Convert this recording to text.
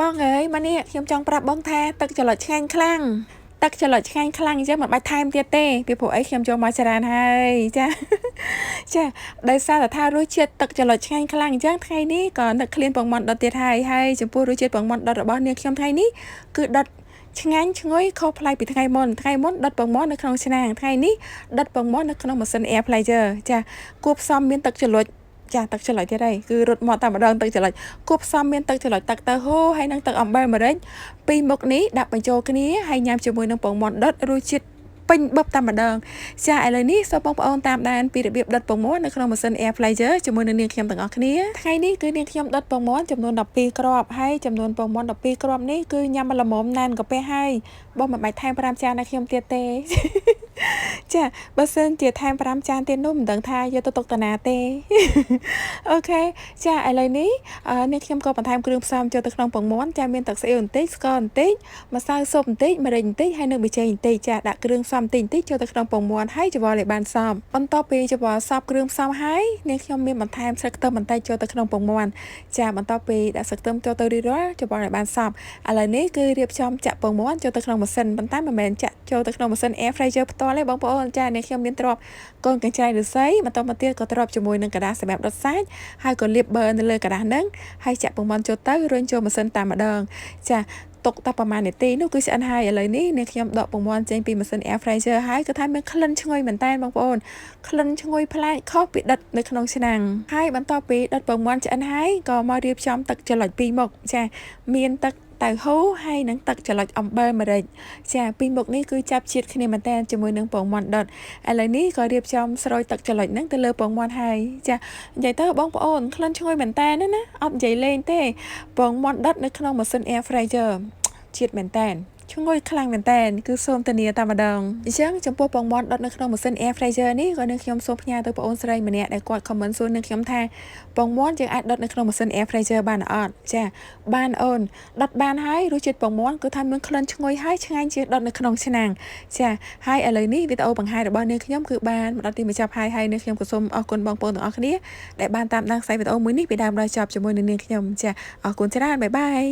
បងអើយមកនេះខ្ញុំចង់ប្រាប់បងថាទឹកច្រឡុចឆ្ងាញ់ខ្លាំងទឹកច្រឡុចឆ្ងាញ់ខ្លាំងអញ្ចឹងមិនបាច់ថែមទៀតទេពីព្រោះអីខ្ញុំចូលមកច្រើនហើយចាចាដោយសារតែថារសជាតិទឹកច្រឡុចឆ្ងាញ់ខ្លាំងអញ្ចឹងថ្ងៃនេះក៏នឹកឃ្លានពងមាន់ដុតទៀតហើយចំពោះរសជាតិពងមាន់ដុតរបស់នាងខ្ញុំថ្ងៃនេះគឺដុតឆ្ងាញ់ឈ្ងុយខុសប្លែកពីថ្ងៃមុនដុតពងមាន់នៅក្នុងឆ្នាំងថ្ងៃនេះដុតពងមាន់នៅក្នុងម៉ាស៊ីន air fryer ចាគួបផ្សំមានទឹកច្រឡុចចាទឹកច្រឡុចទៀតហើយគឺរត់មកតែម្ដងទឹកច្រឡុចគួបផ្សំមានទឹកច្រឡុចទឹកទៅហូហើយនឹងទឹកអំបិលម្រេចពីរមុខនេះដាក់បញ្ចូលគ្នាហើយញ៉ាំជាមួយនឹងពងមាន់ដុតរសជាតិពេញបបតែម្ដងចាឥឡូវនេះសូមបងប្អូនតាមដានពីរបៀបដុតពងមាន់នៅក្នុងម៉ាស៊ីន air fryer ជាមួយនឹងនាងខ្ញុំទាំងអស់គ្នាថ្ងៃនេះគឺនាងខ្ញុំដុតពងមាន់ចំនួន12គ្រាប់ហើយចំនួនពងមាន់12គ្រាប់នេះគឺញ៉ាំល្មមណែនកាពះហើយបងមិនបាច់ថែម5ចានឲ្យខ្ញុំទៀតទេចាបើសិនជាថែម5ចានទៀតនោះមិនដឹងថាយកទៅទុកតាណាទេអូខេចាឥឡូវនេះនាងខ្ញុំក៏បន្ថែមគ្រឿងផ្សំចូលទៅក្នុងពងមាន់ចាមានទឹកស្អ៊ីវបន្តិចស្ករបន្តិចម្សៅស៊ុបបន្តិចម្រេចបន្តិចហើយនឹងប៊ីចេងបន្តិចចាដាក់គ្រឿងផ្សំបន្តិចចូលទៅក្នុងពងមាន់ហើយច្របល់ឲ្យបានសព្វបន្ទាប់ពីច្របល់សព្វគ្រឿងផ្សំហើយនាងខ្ញុំមានបន្ថែមស្លឹកខ្ទឹមបន្តិចចូលទៅក្នុងពងមាន់ចាបន្ទាប់ពីដាក់ស្លឹកខ្ទឹមចូលទៅរៀបរាល់ច្របល់ឲ្យបានសព្វឥឡូវនេះគឺរៀបចំចាក់ពងមាន់ចូលទៅក្នុងម៉ាស៊ីនប៉ុន្តែមិនមែនចាក់ចូលទៅក្នុងម៉ាស៊ីន air fryer ផ្ទាល់ទេបងប្អូនចានាងខ្ញុំមានទ្រាប់កូនកញ្ច្រៃឫស្សីបន្តមកទៀតក៏ទ្រាប់ជាមួយនឹងกระดาษសម្រាប់ដុតសាច់ហើយក៏លាបប៊ឺនៅលើกระดาษហ្នឹងហើយចាក់ពងមាន់ចូលទៅរុញចូលម៉ាស៊ីនតែម្ដងចាទុកតែប្រហែលនាទីនោះគឺឆ្អិនហើយឥឡូវនេះនាងខ្ញុំដកពងមាន់ចេញពីម៉ាស៊ីន air fryer ហើយគឺថាមានក្លិនឈ្ងុយមែនតើបងប្អូនក្លិនឈ្ងុយប្លែកខុសពីដិតនៅក្នុងឆ្នាំងហើយបន្ទាប់ពីដុតពងមាន់ឆ្អិនហើយក៏មករៀបចំទឹកច្រឡុចពីរមុខចាមានទឹកតៅហ៊ូហើយនឹងទឹកច្រឡុចអំបិលម្រេចចាពីរមុខនេះគឺចាប់ជាតិគ្នាមែនតើជាមួយនឹងពងមាន់ដុតឥឡូវនេះក៏រៀបចំស្រូយទឹកច្រឡុចហ្នឹងទៅលើពងមាន់ហើយចានិយាយទៅបងប្អូនក្លិនឈ្ងុយមែនតើណាអត់និយាយលេងទេពងមាន់ដុតនៅក្នុងម៉ាស៊ីន air fryer ជាតិមែនតើឈ្ងុយខ្លាំងមែនតើគឺសូមធានាតែម្ដងអញ្ចឹងចំពោះពងមាន់ដុតនៅក្នុងម៉ាស៊ីន air fryer នេះក៏នឹងខ្ញុំសូមផ្ញើទៅបងអូនស្រីម្នាក់ដែលគាត់ comment សួរនឹងខ្ញុំថាពងមាន់យើងអាចដុតនៅក្នុងម៉ាស៊ីន air fryer បានអត់ចាបានអូនដុតបានហើយរសជាតិពងមាន់គឺថាមានក្លិនឈ្ងុយហើយឆ្ងាញ់ជាងដុតនៅក្នុងឆ្នាំងចាហើយឥឡូវនេះវីដេអូបង្ហាញរបស់នាងខ្ញុំគឺបានមកដល់ទីបញ្ចប់ហើយនាងខ្ញុំក៏សូមអរគុណបងប្អូនទាំងអស់គ្នាដែលបានតាមដានខ្សែវីដេអូមួយនេះពីដើមដល់ចប់ជាមួយនឹងនាងខ្ញុំចាអរគុណច្រើនបាយបាយ